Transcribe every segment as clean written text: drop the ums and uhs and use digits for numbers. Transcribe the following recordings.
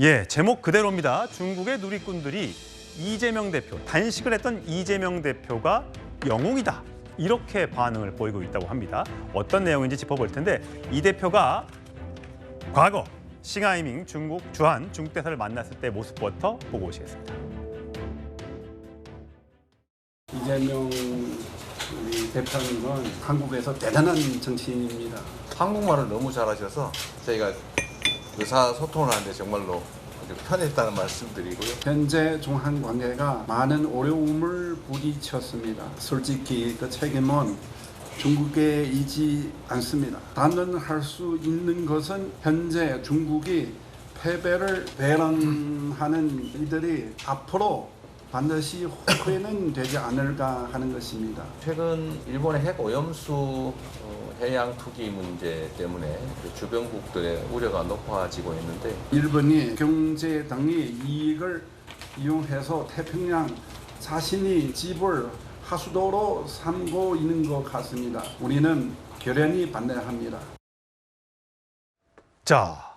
예, 제목 그대로입니다. 중국의 누리꾼들이 이재명 대표, 단식을 했던 이재명 대표가 영웅이다. 이렇게 반응을 보이고 있다고 합니다. 어떤 내용인지 짚어볼 텐데 이 대표가 과거 싱하이밍 중국 주한 중국 대사를 만났을 때 모습부터 보고 오시겠습니다. 이재명 대표님은 한국에서 대단한 정치인입니다. 한국말을 너무 잘하셔서 저희가 의사소통을 하는데 정말로 아주 편했다는 말씀드리고요. 현재 중한 관계가 많은 어려움을 부딪혔습니다. 솔직히 그 책임은 중국에 있지 않습니다. 단언할 수 있는 것은 현재 중국이 패배를 배런하는 이들이 앞으로 반드시 후회는 되지 않을까 하는 것입니다. 최근 일본의 핵 오염수 해양 투기 문제 때문에 주변국들의 우려가 높아지고 있는데 일본이 경제 등의 이익을 이용해서 태평양 자신이 집을 하수도로 삼고 있는 것 같습니다. 우리는 결연히 반대합니다. 자,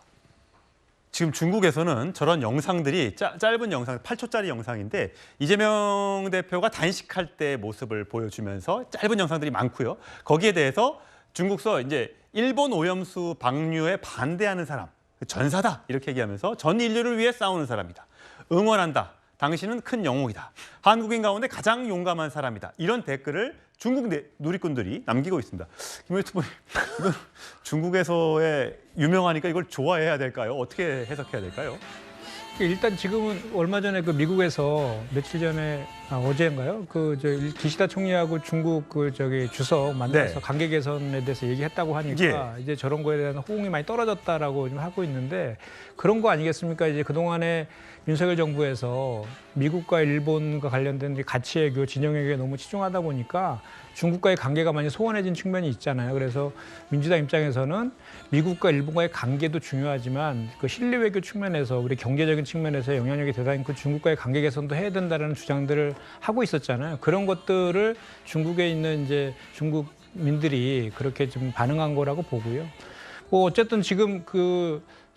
지금 중국에서는 저런 영상들이 짧은 영상, 8초짜리 영상인데 이재명 대표가 단식할 때 모습을 보여주면서 짧은 영상들이 많고요. 거기에 대해서 중국서 이제 일본 오염수 방류에 반대하는 사람, 전사다 이렇게 얘기하면서 전 인류를 위해 싸우는 사람이다. 응원한다. 당신은 큰 영웅이다. 한국인 가운데 가장 용감한 사람이다. 이런 댓글을 중국 누리꾼들이 남기고 있습니다. 김 유튜브님, 이건 중국에서의 유명하니까 이걸 좋아해야 될까요? 어떻게 해석해야 될까요? 일단 지금은 얼마 전에 그 미국에서 며칠 전에 어제인가요? 기시다 총리하고 중국 주석 만나서 네. 관계 개선에 대해서 얘기했다고 하니까 예. 이제 저런 거에 대한 호응이 많이 떨어졌다라고 좀 하고 있는데 그런 거 아니겠습니까? 이제 그동안에 윤석열 정부에서 미국과 일본과 관련된 가치외교, 진영외교에 너무 치중하다 보니까 중국과의 관계가 많이 소원해진 측면이 있잖아요. 그래서 민주당 입장에서는 미국과 일본과의 관계도 중요하지만 그 실리 외교 측면에서 우리 경제적인 측면에서 영향력이 대단한 그 중국과의 관계 개선도 해야 된다는 주장들을 하고 있었잖아요. 그런 것들을 중국에 있는 이제 중국민들이 그렇게 좀 반응한 거라고 보고요. 뭐 어쨌든 지금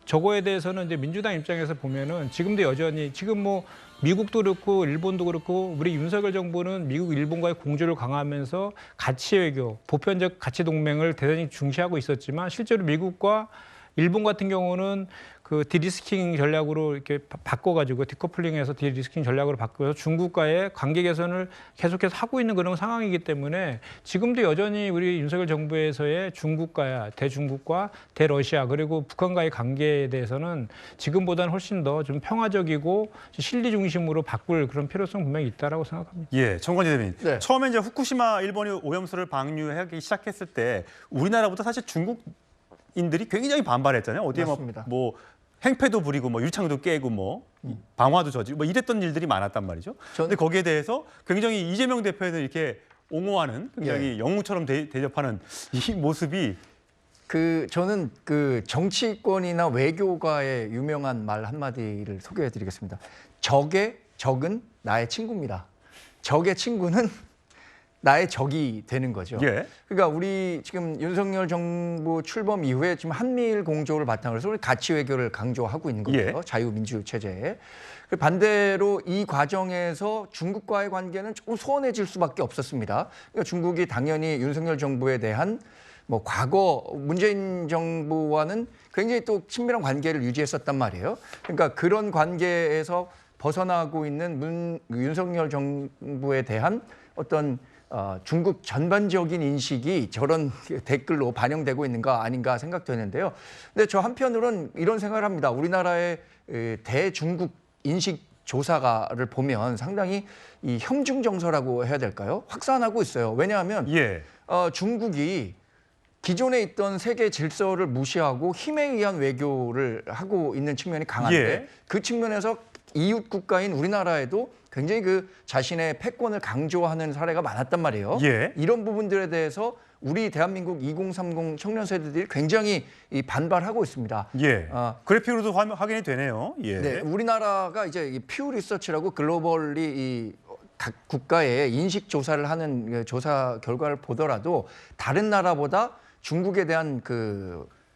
저거에 대해서는 이제 민주당 입장에서 보면은 지금도 여전히 지금 뭐 미국도 그렇고 일본도 그렇고 우리 윤석열 정부는 미국, 일본과의 공조를 강화하면서 가치 외교, 보편적 가치 동맹을 대단히 중시하고 있었지만 실제로 미국과 일본 같은 경우는 그 디리스킹 전략으로 이렇게 바꿔가지고 디커플링해서 디리스킹 전략으로 바꿔서 중국과의 관계 개선을 계속해서 하고 있는 그런 상황이기 때문에 지금도 여전히 우리 윤석열 정부에서의 대중국과 대러시아 그리고 북한과의 관계에 대해서는 지금보다는 훨씬 더 좀 평화적이고 실리 중심으로 바꿀 그런 필요성 분명히 있다라고 생각합니다. 예, 정관지 대변인. 네. 처음에 이제 후쿠시마 일본이 오염수를 방류하기 시작했을 때 우리나라보다 사실 중국인들이 굉장히 반발했잖아요. 어디에 맞습니다. 뭐 행패도 부리고 뭐 유창도 깨고 뭐 방화도 저지고 뭐 이랬던 일들이 많았단 말이죠. 근데 거기에 대해서 굉장히 이재명 대표에는 이렇게 옹호하는 굉장히 영웅처럼 대접하는 이 모습이 저는 정치권이나 외교가의 유명한 말 한마디를 소개해드리겠습니다. 적은 나의 친구입니다. 적의 친구는 나의 적이 되는 거죠. 예. 그러니까 우리 지금 윤석열 정부 출범 이후에 지금 한미일 공조를 바탕으로 해서 우리 가치 외교를 강조하고 있는 거예요. 예. 자유민주 체제에. 반대로 이 과정에서 중국과의 관계는 조금 소원해질 수밖에 없었습니다. 그러니까 중국이 당연히 윤석열 정부에 대한 뭐 과거 문재인 정부와는 굉장히 또 친밀한 관계를 유지했었단 말이에요. 그러니까 그런 관계에서 벗어나고 있는 윤석열 정부에 대한 어떤 중국 전반적인 인식이 저런 댓글로 반영되고 있는가 아닌가 생각되는데요. 근데 저 한편으로는 이런 생각을 합니다. 우리나라의 대중국 인식 조사가를 보면 상당히 이 형중 정서라고 해야 될까요? 확산하고 있어요. 왜냐하면 중국이 기존에 있던 세계 질서를 무시하고 힘에 의한 외교를 하고 있는 측면이 강한데 그 측면에서 이웃 국가인 우리나라에도 굉장히 자신의 패권을 강조하는 사례가 많았단 말이에요. 이런 부분들에 대해서 우리 대한민국 2030 청년 세대들이 굉장히 반발하고 있습니다. 그래픽으로도 확인이 되네요. 네, 우리나라가 이제 퓨 리서치라고 글로벌리 각 국가의 인식 조사를 하는 조사 결과를 보더라도 다른 나라보다 중국에 대한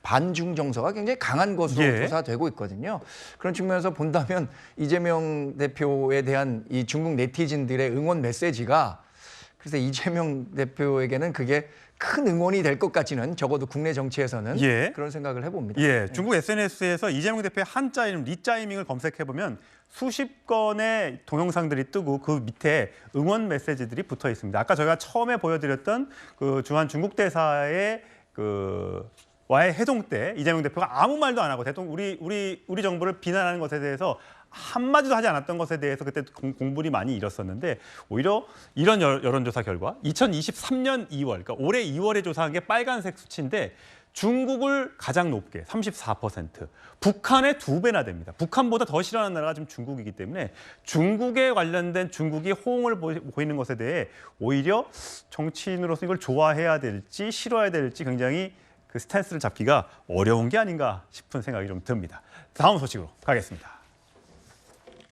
반중 정서가 굉장히 강한 것으로 예. 조사되고 있거든요. 그런 측면에서 본다면 이재명 대표에 대한 이 중국 네티즌들의 응원 메시지가 그래서 이재명 대표에게는 그게 큰 응원이 될 것 같지는 적어도 국내 정치에서는 예. 그런 생각을 해봅니다. 예, 중국 SNS에서 이재명 대표의 한자 이름 리짜이밍을 검색해보면 수십 건의 동영상들이 뜨고 그 밑에 응원 메시지들이 붙어 있습니다. 아까 저희가 처음에 보여드렸던 그 주한 중국 대사의 그 와의 회동 때 이재명 대표가 아무 말도 안 하고 대통령 우리 정부를 비난하는 것에 대해서 한마디도 하지 않았던 것에 대해서 그때 공분이 많이 일었었는데 오히려 이런 여론조사 결과 2023년 2월, 그러니까 올해 2월에 조사한 게 빨간색 수치인데 중국을 가장 높게 34%, 북한의 2배나 됩니다. 북한보다 더 싫어하는 나라가 지금 중국이기 때문에 중국에 관련된 중국이 호응을 보이는 것에 대해 오히려 정치인으로서 이걸 좋아해야 될지 싫어해야 될지 굉장히 그 스탠스를 잡기가 어려운 게 아닌가 싶은 생각이 좀 듭니다. 다음 소식으로 가겠습니다.